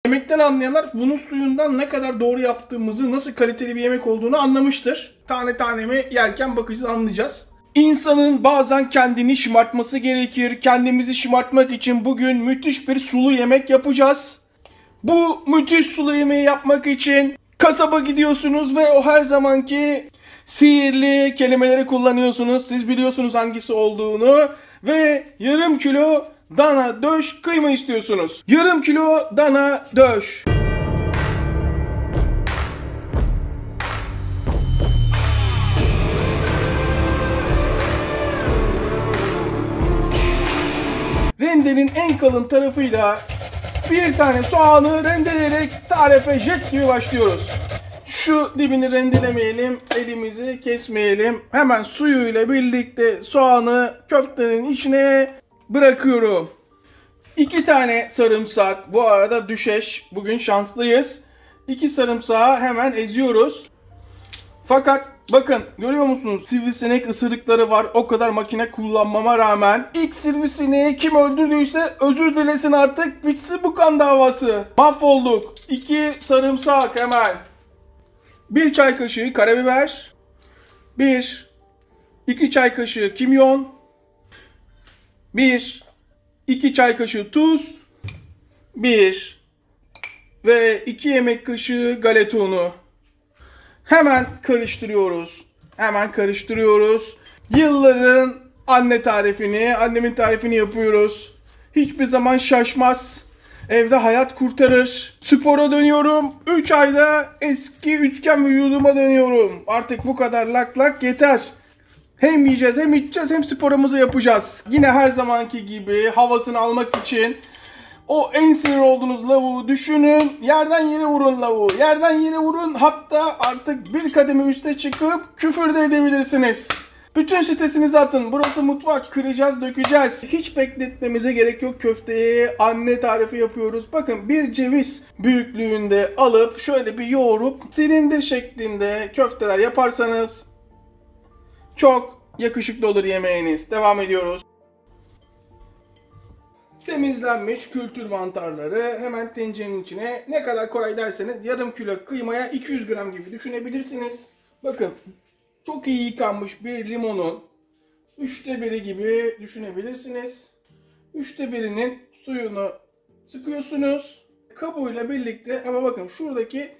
Yemekten anlayanlar bunun suyundan ne kadar doğru yaptığımızı, nasıl kaliteli bir yemek olduğunu anlamıştır. Tane tane mi yerken bakacağız, anlayacağız. İnsanın bazen kendini şımartması gerekir. Kendimizi şımartmak için bugün müthiş bir sulu yemek yapacağız. Bu müthiş sulu yemeği yapmak için kasaba gidiyorsunuz ve o her zamanki sihirli kelimeleri kullanıyorsunuz. Siz biliyorsunuz hangisi olduğunu ve yarım kilo dana döş kıyma istiyorsunuz. Yarım kilo dana döş. Rendenin en kalın tarafıyla bir tane soğanı rendeleyerek tarife jet gibi başlıyoruz. Şu dibini rendelemeyelim, elimizi kesmeyelim. Hemen suyuyla birlikte soğanı köftenin içine bırakıyorum. 2 tane sarımsak, bu arada düşeş, bugün şanslıyız. 2 sarımsağı hemen eziyoruz. Fakat bakın, görüyor musunuz? Sivrisinek ısırıkları var. O kadar makine kullanmama rağmen. İlk sivrisineği kim öldürdüyse özür dilesin artık. Bitsin bu kan davası. Mahvolduk. 2 sarımsak hemen. 1 çay kaşığı karabiber. 2 çay kaşığı kimyon. 2 çay kaşığı tuz. 2 yemek kaşığı galeta unu. Hemen karıştırıyoruz. Yılların annemin tarifini yapıyoruz. Hiçbir zaman şaşmaz. Evde hayat kurtarır. Spora dönüyorum. 3 ayda eski üçgen vücuduma dönüyorum. Artık bu kadar lak lak yeter. Hem yiyeceğiz, hem içeceğiz, hem sporumuzu yapacağız. Yine her zamanki gibi havasını almak için o en sinir olduğunuz lavuğu düşünün. Yerden yere vurun lavuğu. Yerden yere vurun. Hatta artık bir kademe üste çıkıp küfür de edebilirsiniz. Bütün stresinizi atın. Burası mutfak. Kıracağız, dökeceğiz. Hiç bekletmemize gerek yok köfteyi. Anne tarifi yapıyoruz. Bakın, bir ceviz büyüklüğünde alıp şöyle bir yoğurup silindir şeklinde köfteler yaparsanız çok yakışıklı olur yemeğiniz. Devam ediyoruz. Temizlenmiş kültür mantarları hemen tencerenin içine, ne kadar kolay derseniz yarım kilo kıymaya 200 gram gibi düşünebilirsiniz. Bakın, çok iyi yıkanmış bir limonun 1/3 gibi düşünebilirsiniz. 1/3'inin suyunu sıkıyorsunuz. Kabuğuyla birlikte, ama bakın şuradaki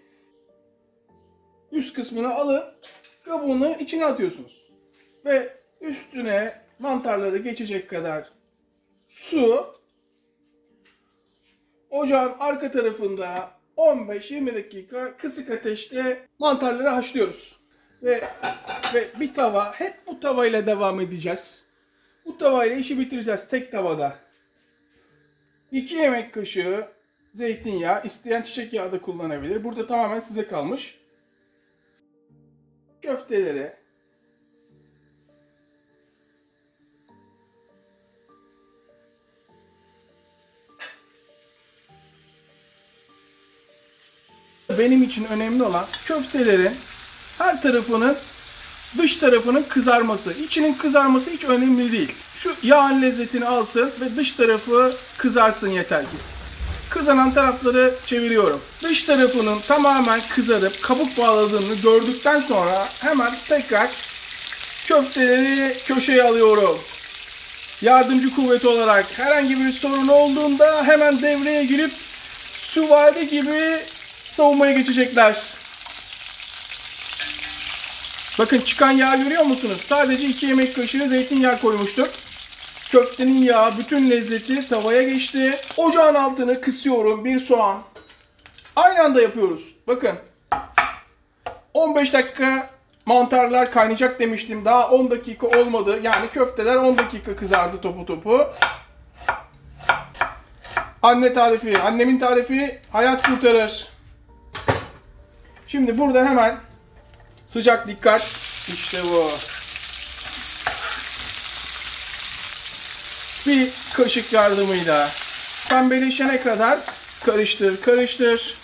üst kısmını alıp kabuğunu içine atıyorsunuz. Ve üstüne mantarları geçecek kadar su. Ocağın arka tarafında 15-20 dakika kısık ateşte mantarları haşlıyoruz. Ve bir tava, hep bu tavayla devam edeceğiz. Bu tavayla işi bitireceğiz tek tavada. 2 yemek kaşığı zeytinyağı, isteyen çiçek yağı da kullanabilir. Burada tamamen size kalmış. Köfteleri benim için önemli olan köftelerin her tarafının, dış tarafının kızarması. İçinin kızarması hiç önemli değil. Şu yağın lezzetini alsın ve dış tarafı kızarsın yeter ki. Kızaran tarafları çeviriyorum. Dış tarafının tamamen kızarıp kabuk bağladığını gördükten sonra hemen tekrar köfteleri köşeye alıyorum. Yardımcı kuvvet olarak herhangi bir sorun olduğunda hemen devreye girip süvari gibi savunmaya geçecekler. Bakın, çıkan yağı görüyor musunuz? Sadece 2 yemek kaşığı zeytinyağı koymuştuk. Köftenin yağı, bütün lezzeti tavaya geçti. Ocağın altını kısıyorum. Bir soğan. Aynı anda yapıyoruz. Bakın. 15 dakika mantarlar kaynayacak demiştim. Daha 10 dakika olmadı. Yani köfteler 10 dakika kızardı topu topu. Annemin tarifi hayat kurtarır. Şimdi burada hemen sıcak dikkat. İşte bu. Bir kaşık yardımıyla pembeleşene kadar karıştır.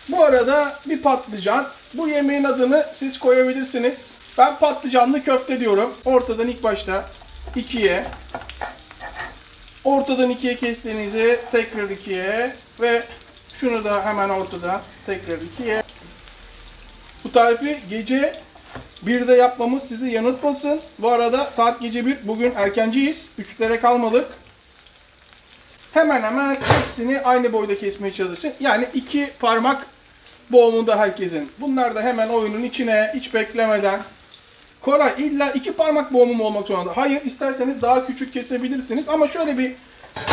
Bu arada bir patlıcan. Bu yemeğin adını siz koyabilirsiniz. Ben patlıcanlı köfte diyorum. Ortadan ilk başta 2'ye Ortadan ikiye kestiğinizi tekrar ikiye ve şunu da hemen ortadan tekrar ikiye. Bu tarifi gece 1'de yapmamız sizi yanıltmasın. Bu arada saat gece 1. Bugün erkenciyiz. 3'lere kalmadık. Hemen hemen hepsini aynı boyda kesmeye çalışın. Yani 2 parmak boğumunda herkesin. Bunlar da hemen oyunun içine hiç beklemeden. Koray illa 2 parmak boğumu mu olmak zorunda? Hayır, isterseniz daha küçük kesebilirsiniz. Ama şöyle bir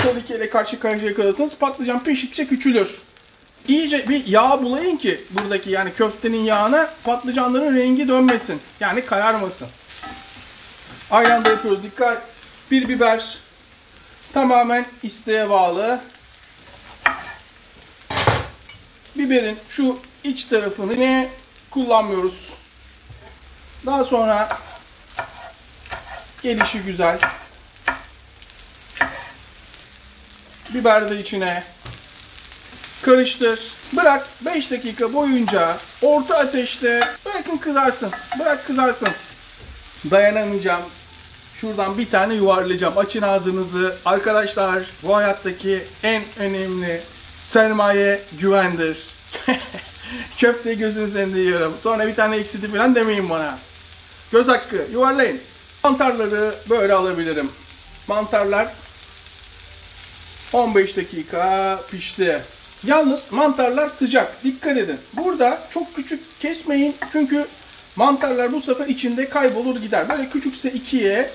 tehlikeyle karşı karşıya kalırsınız. Patlıcan piştikçe küçülür. İyice bir yağ bulayın ki buradaki yani köftenin yağına patlıcanların rengi dönmesin. Yani kararmasın. Aynı anda yapıyoruz. Dikkat. Bir biber. Tamamen isteğe bağlı. Biberin şu iç tarafını kullanmıyoruz. Daha sonra gelişi güzel. Biber de içine karıştır. Bırak 5 dakika boyunca orta ateşte bırakın kızarsın. Bırak kızarsın. Dayanamayacağım. Şuradan bir tane yuvarlayacağım. Açın ağzınızı. Arkadaşlar bu hayattaki en önemli sermaye güvendir. Köfteyi gözünüzün önünde yiyorum. Sonra bir tane eksildi falan demeyin bana. Göz hakkı yuvarlayın. Mantarları böyle alabilirim. Mantarlar 15 dakika pişti. Yalnız mantarlar sıcak. Dikkat edin. Burada çok küçük kesmeyin. Çünkü mantarlar bu sefer içinde kaybolur gider. Böyle küçükse 2'ye,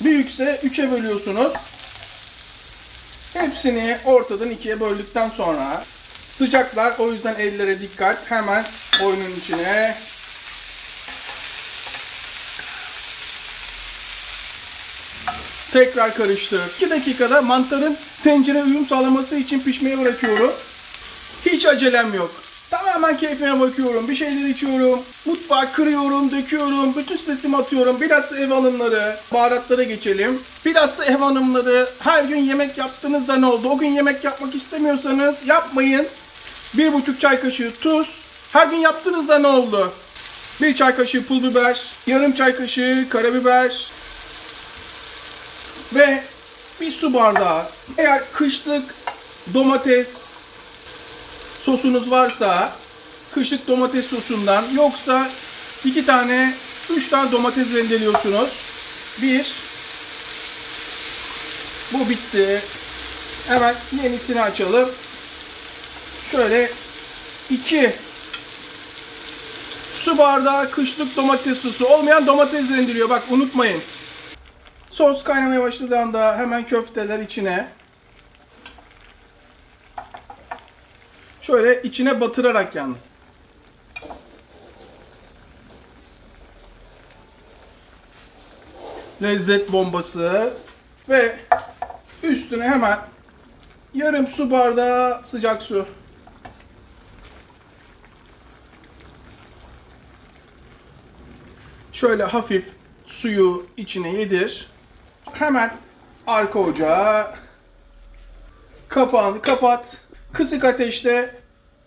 büyükse 3'e bölüyorsunuz. Hepsini ortadan 2'ye böldükten sonra sıcaklar, o yüzden ellere dikkat. Hemen oyunun içine tekrar karıştır. 2 dakikada mantarın tencere uyum sağlaması için pişmeye bırakıyorum. Hiç acelem yok. Tamamen keyfime bakıyorum. Bir şeyler içiyorum. Mutfağı kırıyorum, döküyorum. Bütün stresimi atıyorum. Bilhassa ev hanımları. Baharatlara geçelim. Bilhassa ev hanımları. Her gün yemek yaptığınızda ne oldu? O gün yemek yapmak istemiyorsanız yapmayın. 1,5 çay kaşığı tuz. Her gün yaptığınızda ne oldu? 1 çay kaşığı pul biber. Yarım çay kaşığı karabiber. Ve bir su bardağı. Eğer kışlık domates sosunuz varsa kışlık domates sosundan, yoksa 2 tane 3 tane domates rendeliyorsunuz. Bu bitti. Hemen yenisini açalım. Şöyle 2 su bardağı kışlık domates sosu, olmayan domates rendeliyor. Bak unutmayın. Sos kaynamaya başladığında hemen köfteler içine. Şöyle içine batırarak yalnız. Lezzet bombası. Ve üstüne hemen yarım su bardağı sıcak su. Şöyle hafif suyu içine yedir. Hemen arka ocağa kapağını kapat. Kısık ateşte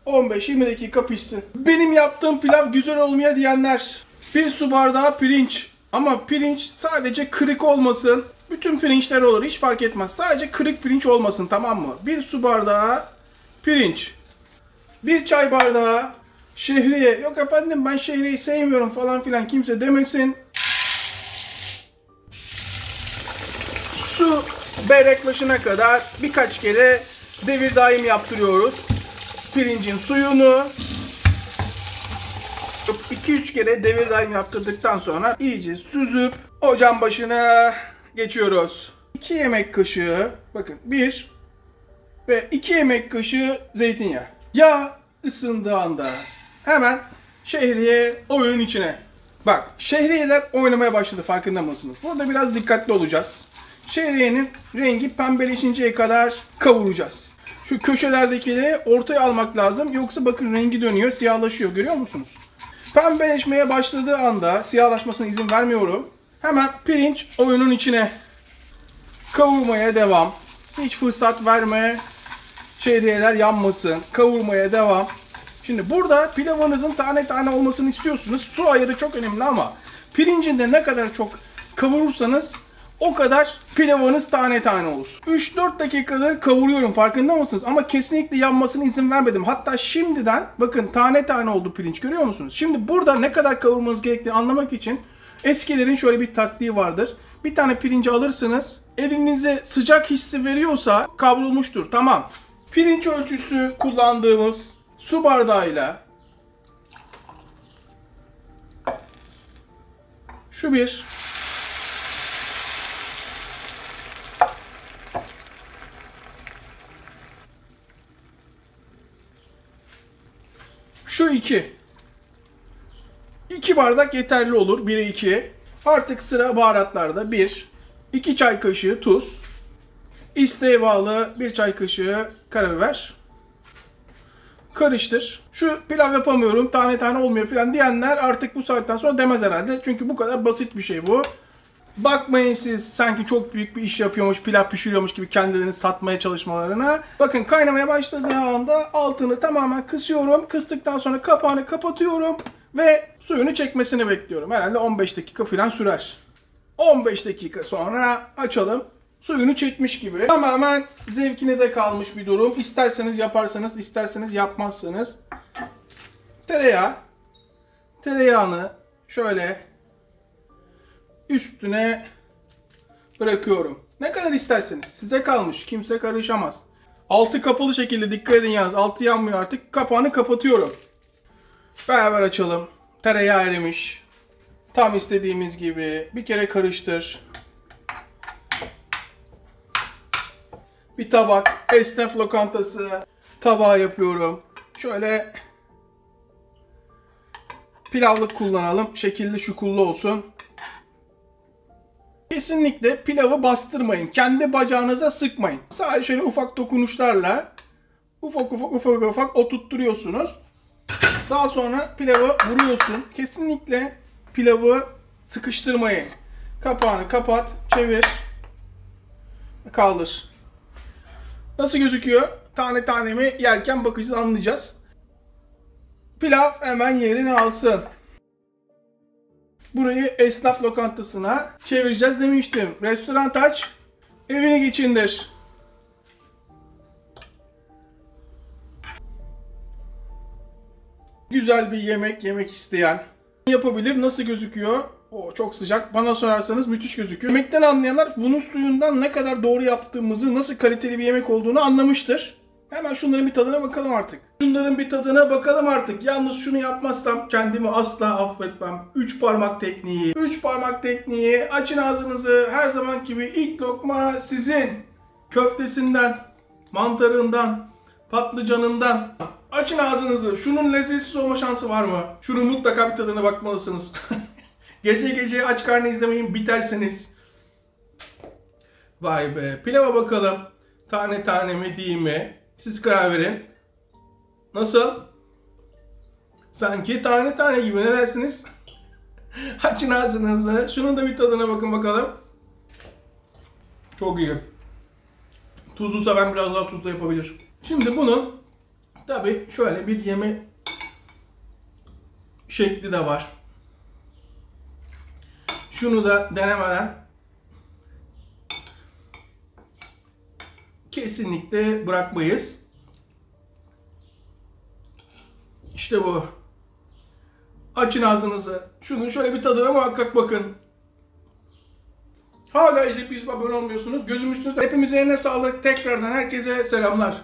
15-20 dakika pişsin. Benim yaptığım pilav güzel olmuyor diyenler, 1 su bardağı pirinç. Ama pirinç sadece kırık olmasın. Bütün pirinçler olur, hiç fark etmez. Sadece kırık pirinç olmasın, tamam mı? 1 su bardağı pirinç. 1 çay bardağı şehriye. Yok efendim ben şehriyeyi sevmiyorum falan filan kimse demesin. Su berraklaşana kadar birkaç kere devir daim yaptırıyoruz. Pirincin suyunu 2-3 kere devir daim yaptırdıktan sonra iyice süzüp ocağın başına geçiyoruz. 2 yemek kaşığı, bakın 1 ve 2 yemek kaşığı zeytinyağı. Yağ ısındığı anda hemen şehriye oyunun içine. Bak şehriyeler oynamaya başladı, farkında mısınız? Burada biraz dikkatli olacağız. Şehriyenin rengi pembeleşinceye kadar kavuracağız. Şu köşelerdekileri ortaya almak lazım. Yoksa bakın rengi dönüyor, siyahlaşıyor. Görüyor musunuz? Pembeleşmeye başladığı anda, siyahlaşmasına izin vermiyorum. Hemen pirinç oyunun içine. Kavurmaya devam. Hiç fırsat verme. Şehriyeler yanmasın. Kavurmaya devam. Şimdi burada pilavınızın tane tane olmasını istiyorsunuz. Su ayarı çok önemli ama pirincin de ne kadar çok kavurursanız O kadar pilavınız tane tane olur. 3-4 dakikadır kavuruyorum, farkında mısınız? Ama kesinlikle yanmasına izin vermedim. Hatta şimdiden bakın tane tane oldu pirinç, görüyor musunuz? Şimdi burada ne kadar kavurmanız gerektiğini anlamak için eskilerin şöyle bir taktiği vardır. Bir tane pirinci alırsınız, elinize sıcak hissi veriyorsa kavrulmuştur. Tamam. Pirinç ölçüsü kullandığımız su bardağıyla şu bir, şu iki. 2 bardak yeterli olur. 1'e 2. Artık sıra baharatlarda. 1, 2 çay kaşığı tuz. İsteğe bağlı 1 çay kaşığı karabiber. Karıştır. Şu pilav yapamıyorum, tane tane olmuyor falan diyenler artık bu saatten sonra demez herhalde. Çünkü bu kadar basit bir şey bu. Bakmayın siz sanki çok büyük bir iş yapıyormuş, pilav pişiriyormuş gibi kendilerini satmaya çalışmalarına. Bakın kaynamaya başladığı anda altını tamamen kısıyorum. Kıstıktan sonra kapağını kapatıyorum ve suyunu çekmesini bekliyorum. Herhalde 15 dakika falan sürer. 15 dakika sonra açalım. Suyunu çekmiş gibi. Tamamen zevkinize kalmış bir durum. İsterseniz yaparsanız, isterseniz yapmazsanız. Tereyağını şöyle üstüne bırakıyorum. Ne kadar isterseniz. Size kalmış. Kimse karışamaz. Altı kapalı şekilde dikkat edin yalnız. Altı yanmıyor artık. Kapağını kapatıyorum. Beraber açalım. Tereyağı erimiş. Tam istediğimiz gibi. Bir kere karıştır. Bir tabak. Esnaf lokantası tabağı yapıyorum. Şöyle pilavlık kullanalım. Şekilli şukullu olsun. Kesinlikle pilavı bastırmayın. Kendi bacağınıza sıkmayın. Sadece şöyle ufak dokunuşlarla ufak oturtturuyorsunuz. Daha sonra pilavı vuruyorsun. Kesinlikle pilavı sıkıştırmayın. Kapağını kapat, çevir, kaldır. Nasıl gözüküyor? Tane tane mi yerken bakacağız, anlayacağız. Pilav hemen yerini alsın. Burayı esnaf lokantasına çevireceğiz demiştim. Restoran aç, evini geçindir. Güzel bir yemek yemek isteyen yapabilir. Nasıl gözüküyor? O çok sıcak. Bana sorarsanız müthiş gözüküyor. Yemekten anlayanlar bunun suyundan ne kadar doğru yaptığımızı, nasıl kaliteli bir yemek olduğunu anlamıştır. Hemen şunların bir tadına bakalım artık. Yalnız şunu yapmazsam kendimi asla affetmem. 3 parmak tekniği. 3 parmak tekniği. Açın ağzınızı. Her zamanki gibi ilk lokma sizin. Köftesinden, mantarından, patlıcanından. Açın ağzınızı. Şunun lezzetsiz olma şansı var mı? Şunun mutlaka bir tadına bakmalısınız. Gece gece aç karnı izlemeyin, bitersiniz. Vay be. Pilava bakalım. Tane tane mi değil mi? Siz karar verin. Nasıl? Sanki tane tane gibi, ne dersiniz? Açın ağzınızı. Şunun da bir tadına bakın bakalım. Çok iyi. Tuzlu seven biraz daha tuzlu yapabilir. Şimdi bunun tabii şöyle bir yeme şekli de var. Şunu da denemeden kesinlikle bırakmayız. İşte bu. Açın ağzınızı. Şunun şöyle bir tadına muhakkak bakın. Hala izleyip abone olmuyorsunuz. Gözüm üstünüzde. Hepimize eline sağlık. Tekrardan herkese selamlar.